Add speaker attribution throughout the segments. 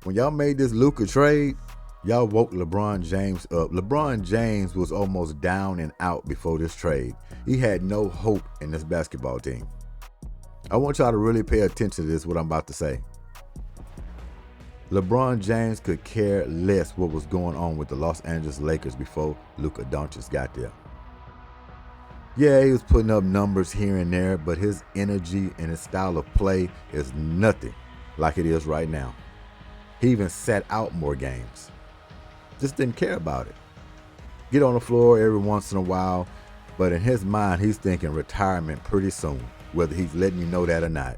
Speaker 1: When y'all made this Luka trade, y'all woke LeBron James up. LeBron James was almost down and out before this trade. He had no hope in this basketball team. I want y'all to really pay attention to this, what I'm about to say. LeBron James could care less what was going on with the Los Angeles Lakers before Luka Doncic got there. Yeah, he was putting up numbers here and there, but his energy and his style of play is nothing like it is right now. He even sat out more games. Just didn't care about it. Get on the floor every once in a while, but in his mind, he's thinking retirement pretty soon, whether he's letting you know that or not.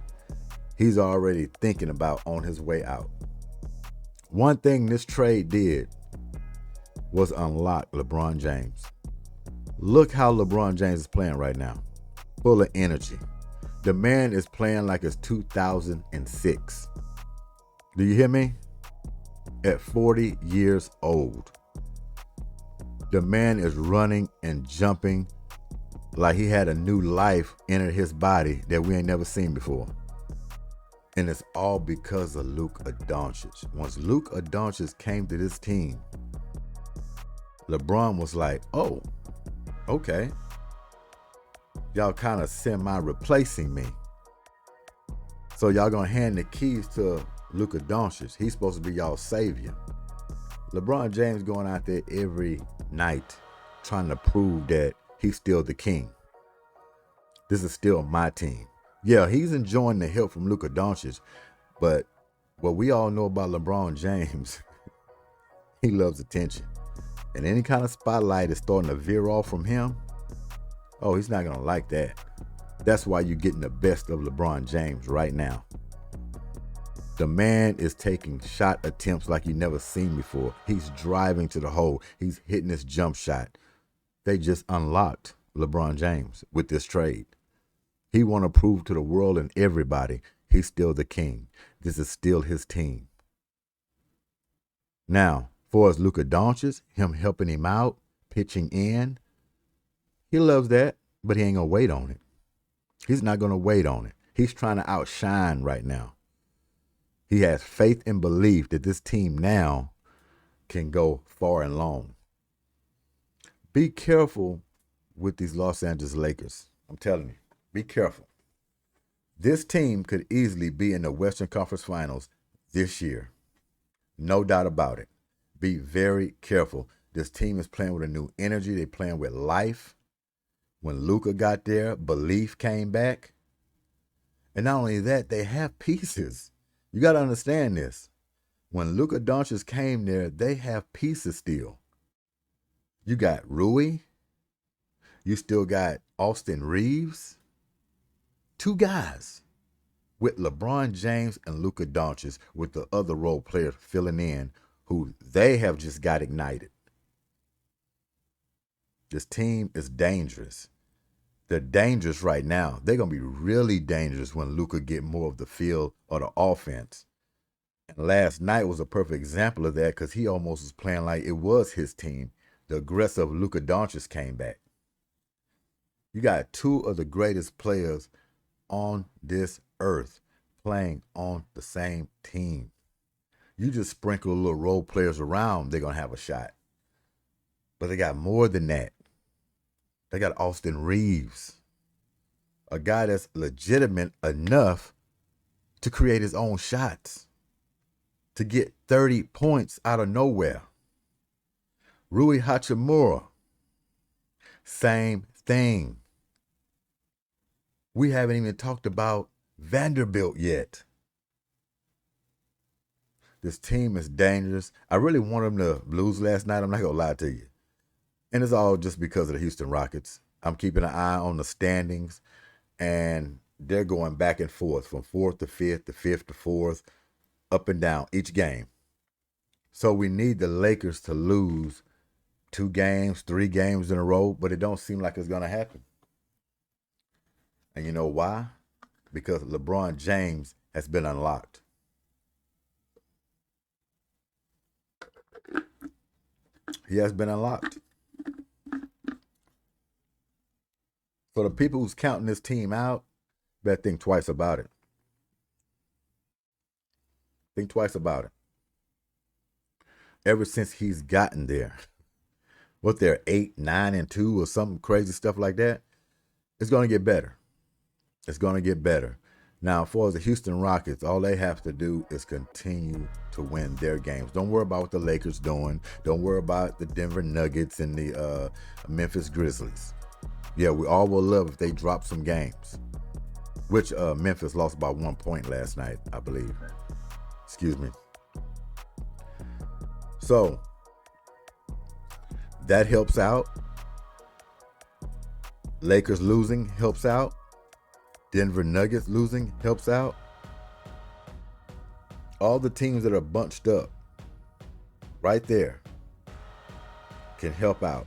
Speaker 1: He's already thinking about on his way out. One thing this trade did was unlock LeBron James. Look how LeBron James is playing right now. Full of energy. The man is playing like it's 2006. Do you hear me? At 40 years old. The man is running and jumping like he had a new life enter his body that we ain't never seen before. And it's all because of Luka Doncic. Once Luka Doncic came to this team, LeBron was like, oh, okay. Y'all kind of semi-replacing me. So y'all gonna hand the keys to Luka Doncic. He's supposed to be y'all's savior. LeBron James going out there every night trying to prove that he's still the king. This is still my team. Yeah, he's enjoying the help from Luka Doncic, but what we all know about LeBron James, he loves attention. And any kind of spotlight is starting to veer off from him, oh, he's not going to like that. That's why you're getting the best of LeBron James right now. The man is taking shot attempts like you never seen before. He's driving to the hole. He's hitting his jump shot. They just unlocked LeBron James with this trade. He want to prove to the world and everybody he's still the king. This is still his team. Now, for as Luka Doncic, him helping him out, pitching in, he loves that, but he ain't going to wait on it. He's not going to wait on it. He's trying to outshine right now. He has faith and belief that this team now can go far and long. Be careful with these Los Angeles Lakers. I'm telling you, be careful. This team could easily be in the Western Conference Finals this year. No doubt about it. Be very careful. This team is playing with a new energy. They're playing with life. When Luka got there, belief came back. And not only that, they have pieces. You got to understand this. When Luka Doncic came there, they have pieces still. You got Rui. You still got Austin Reeves. Two guys with LeBron James and Luka Doncic with the other role players filling in who they have just got ignited. This team is dangerous. They're dangerous right now. They're going to be really dangerous when Luka get more of the field or the offense. And last night was a perfect example of that because he almost was playing like it was his team. The aggressive Luka Doncic came back. You got two of the greatest players on this earth playing on the same team. You just sprinkle little role players around, they're going to have a shot. But they got more than that. They got Austin Reeves, a guy that's legitimate enough to create his own shots, to get 30 points out of nowhere. Rui Hachimura, same thing. We haven't even talked about Vanderbilt yet. This team is dangerous. I really want them to lose last night. I'm not going to lie to you. And it's all just because of the Houston Rockets. I'm keeping an eye on the standings, and they're going back and forth from 4th to 5th to 5th to 4th, up and down each game. So we need the Lakers to lose 2 games, 3 games in a row, but it don't seem like it's going to happen. And you know why? Because LeBron James has been unlocked. He has been unlocked. For the people who's counting this team out, better think twice about it. Think twice about it. ever since he's gotten there. What they're 8, 9, and 2 or something crazy stuff like that. It's gonna get better. It's gonna get better. Now, as far as the Houston Rockets, all they have to do is continue to win their games. Don't worry about what the Lakers doing. Don't worry about the Denver Nuggets and the Memphis Grizzlies. Yeah, we all will love if they drop some games. Which Memphis lost by 1 point last night, I believe. Excuse me. So that helps out. Lakers losing helps out. Denver Nuggets losing helps out. All the teams that are bunched up right there can help out.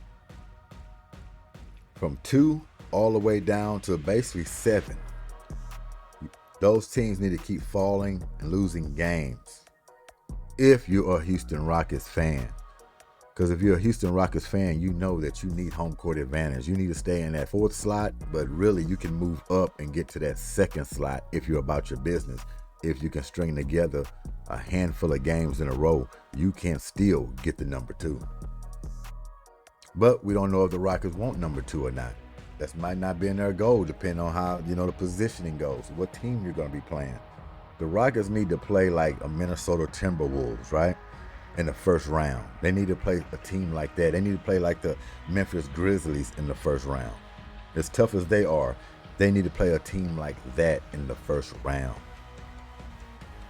Speaker 1: From 2 all the way down to basically 7. Those teams need to keep falling and losing games. If you're a Houston Rockets fan. Because if you're a Houston Rockets fan, you know that you need home court advantage. You need to stay in that 4th slot, but really you can move up and get to that 2nd slot if you're about your business. If you can string together a handful of games in a row, you can still get the number 2. But we don't know if the Rockets want number 2 or not. That might not be in their goal, depending on how, the positioning goes, what team you're going to be playing. The Rockets need to play like a Minnesota Timberwolves, right? In the first round. They need to play a team like that. They need to play like the Memphis Grizzlies in the first round. As tough as they are, they need to play a team like that in the first round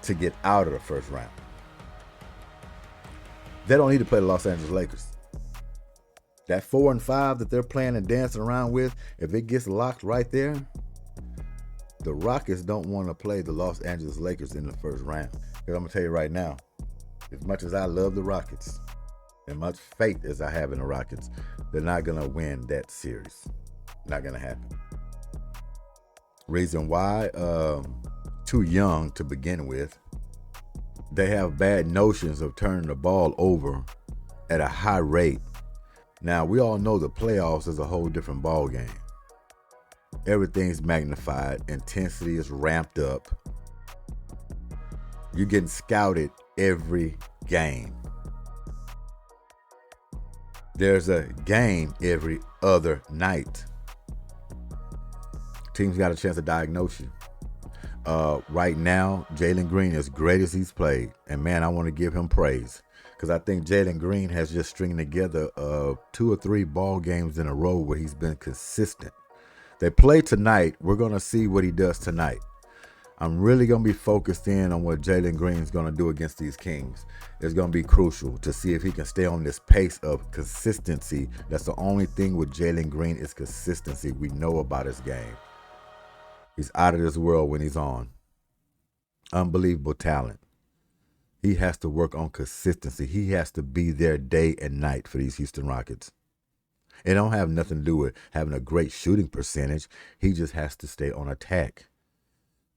Speaker 1: to get out of the first round. They don't need to play the Los Angeles Lakers. That 4 and 5 that they're playing and dancing around with, if it gets locked right there, the Rockets don't want to play the Los Angeles Lakers in the first round. Because I'm going to tell you right now, as much as I love the Rockets, and much faith as I have in the Rockets, they're not going to win that series. Not going to happen. Reason why? Too young to begin with. They have bad notions of turning the ball over at a high rate. Now, we all know the playoffs is a whole different ball game. Everything's magnified. Intensity is ramped up. You're getting scouted every game. There's a game every other night. Teams got a chance to diagnose you. Right now, Jalen Green, as great as he's played, and man, I want to give him praise because I think Jalen Green has just stringed together 2 or 3 ball games in a row where he's been consistent. They play tonight. We're going to see what he does tonight. I'm really going to be focused in on what Jalen Green's going to do against these Kings. It's going to be crucial to see if he can stay on this pace of consistency. That's the only thing with Jalen Green is consistency. We know about his game. He's out of this world when he's on. Unbelievable talent. He has to work on consistency. He has to be there day and night for these Houston Rockets. It don't have nothing to do with having a great shooting percentage. He just has to stay on attack.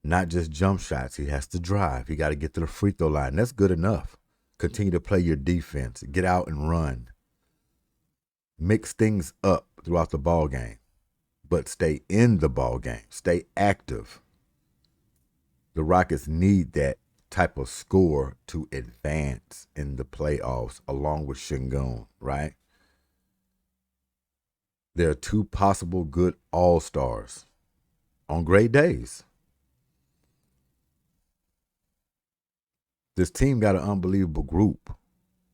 Speaker 1: Not just jump shots. He has to drive. He got to get to the free throw line. That's good enough. Continue to play your defense. Get out and run. Mix things up throughout the ball game. But stay in the ball game. Stay active. The Rockets need that type of score to advance in the playoffs along with Şengün, right? There are 2 possible good all-stars on great days. This team got an unbelievable group,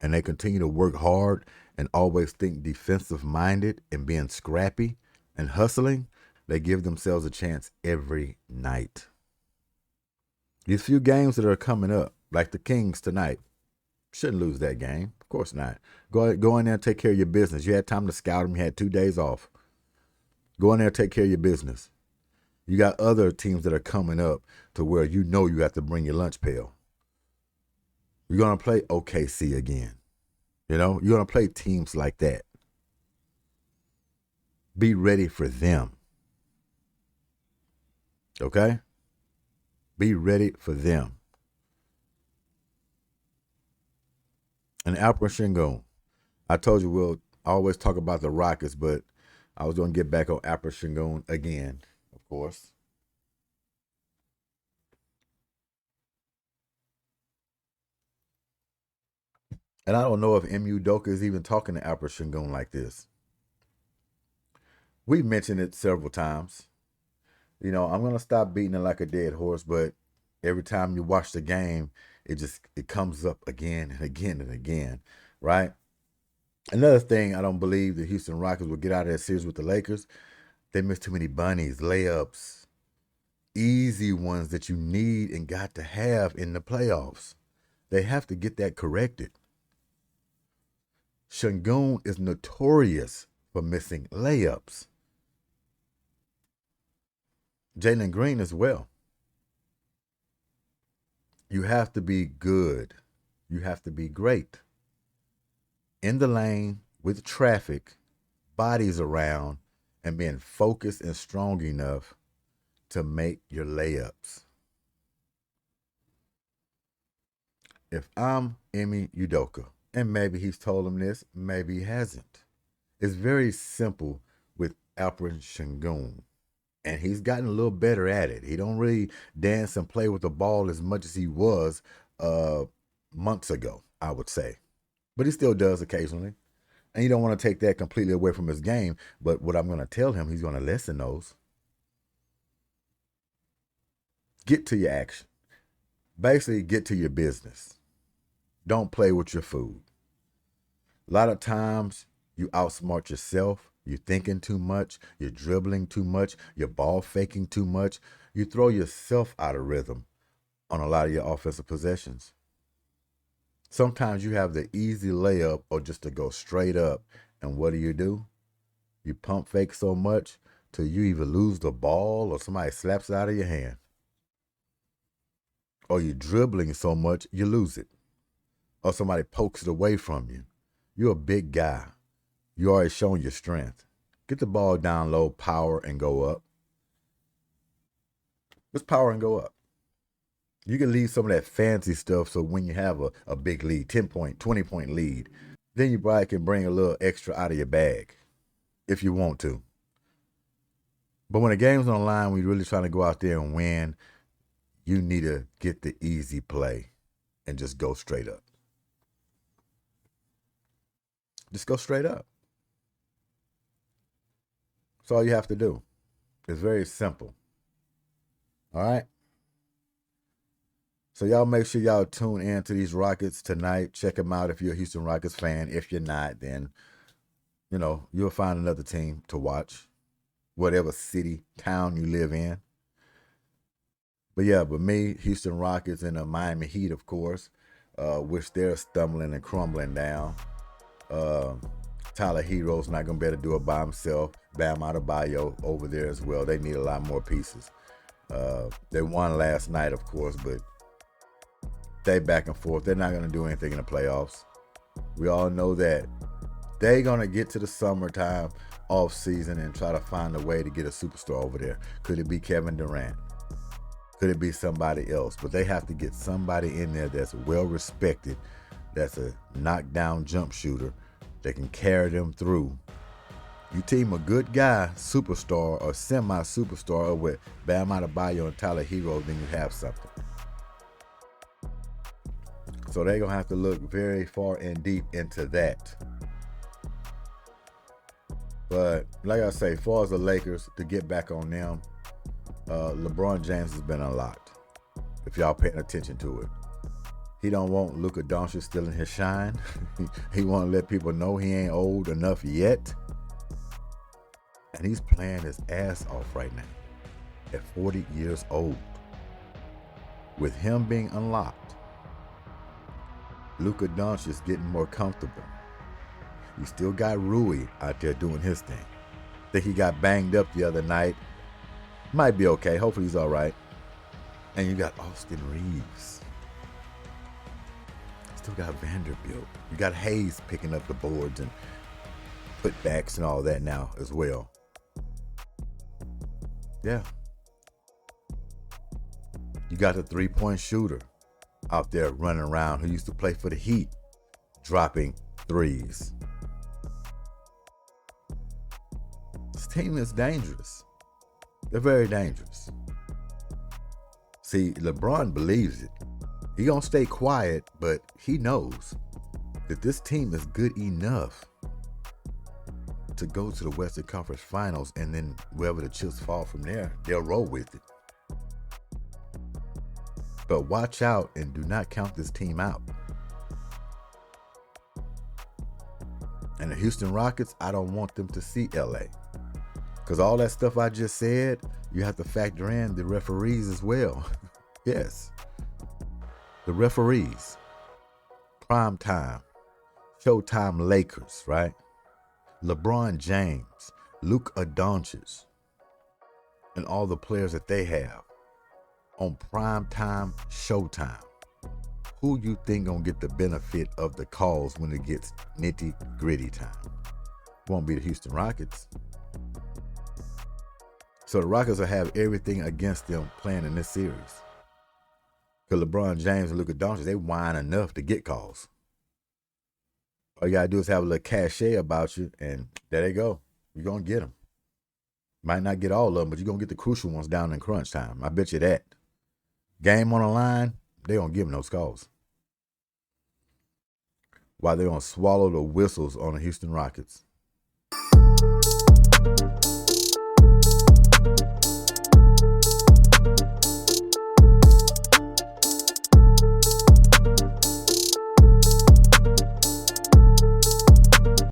Speaker 1: and they continue to work hard and always think defensive-minded and being scrappy and hustling. They give themselves a chance every night. These few games that are coming up, like the Kings tonight, shouldn't lose that game. Of course not. Go in there and take care of your business. You had time to scout them. You had 2 days off. Go in there and take care of your business. You got other teams that are coming up to where you know you have to bring your lunch pail. You're going to play OKC again. You're going to play teams like that. Be ready for them. Okay? Be ready for them. And Alperen Şengün, I told you we'll always talk about the Rockets, but I was going to get back on Alperen Şengün again, of course. And I don't know if M. Udoka is even talking to Alperen Sengun like this. We've mentioned it several times. I'm going to stop beating it like a dead horse, but every time you watch the game, it comes up again and again and again, right? Another thing, I don't believe the Houston Rockets will get out of that series with the Lakers. They miss too many bunnies, layups, easy ones that you need and got to have in the playoffs. They have to get that corrected. Sengun is notorious for missing layups. Jalen Green as well. You have to be good. You have to be great. In the lane, with traffic, bodies around, and being focused and strong enough to make your layups. If I'm Emi Udoka, and maybe he's told him this, maybe he hasn't. It's very simple with Alperen Sengun. And he's gotten a little better at it. He don't really dance and play with the ball as much as he was months ago, I would say. But he still does occasionally. And you don't want to take that completely away from his game. But what I'm going to tell him, he's going to lessen those. Get to your action. Basically, get to your business. Don't play with your food. A lot of times, you outsmart yourself. You're thinking too much. You're dribbling too much. You're ball faking too much. You throw yourself out of rhythm on a lot of your offensive possessions. Sometimes you have the easy layup or just to go straight up. And what do? You pump fake so much till you either lose the ball or somebody slaps it out of your hand. Or you're dribbling so much you lose it. Or somebody pokes it away from you. You're a big guy. You already shown your strength. Get the ball down low, power, and go up. Just power and go up. You can leave some of that fancy stuff so when you have a big lead, 10-point, 20-point lead, then you probably can bring a little extra out of your bag if you want to. But when the game's on the line, when you're really trying to go out there and win, you need to get the easy play and just go straight up. Just go straight up. That's all you have to do. It's very simple. All right? So y'all make sure y'all tune in to these Rockets tonight. Check them out if you're a Houston Rockets fan. If you're not, then, you'll find another team to watch. Whatever city, town you live in. But me, Houston Rockets and the Miami Heat, of course, which they're stumbling and crumbling down. Tyler Hero's not going to be able to do it by himself. Bam Adebayo over there as well. They need a lot more pieces. They won last night, of course, but they back and forth. They're not going to do anything in the playoffs. We all know that. They're going to get to the summertime off season and try to find a way to get a superstar over there. Could it be Kevin Durant? Could it be somebody else? But they have to get somebody in there that's well respected, that's a knockdown jump shooter that can carry them through. You team a good guy, superstar or semi-superstar with Bam Adebayo and Tyler Hero, then you have something. So they're going to have to look very far and deep into that. But like I say, as far as the Lakers, to get back on them, LeBron James has been unlocked, if y'all paying attention to it. He don't want Luka Doncic still in his shine. He want to let people know he ain't old enough yet. And he's playing his ass off right now at 40 years old. With him being unlocked, Luka Doncic is getting more comfortable. You still got Rui out there doing his thing. I think he got banged up the other night. Might be okay. Hopefully he's all right. And you got Austin Reeves. Still got Vanderbilt. You got Hayes picking up the boards and putbacks and all that now as well. Yeah. You got the three-point shooter out there running around who used to play for the Heat, dropping threes. This team is dangerous. They're very dangerous. See, LeBron believes it. He gonna stay quiet, but he knows. that this team is good enough to go to the Western Conference Finals, and then wherever the chips fall from there, they'll roll with it. But watch out and do not count this team out. And the Houston Rockets, I don't want them to see LA. Because all that stuff I just said, you have to factor in the referees as well. Yes. The referees. Prime time. Showtime Lakers, right? LeBron James, Luka Doncic, and all the players that they have on prime time, showtime. Who you think gonna get the benefit of the calls when it gets nitty gritty time? Won't be the Houston Rockets. So the Rockets will have everything against them playing in this series. Because LeBron James and Luka Doncic, they whine enough to get calls. All you gotta do is have a little cachet about you, and there they go. You're gonna get them. Might not get all of them, but you're gonna get the crucial ones down in crunch time. I bet you that. Game on the line, they gonna give them those calls. While they're gonna swallow the whistles on the Houston Rockets.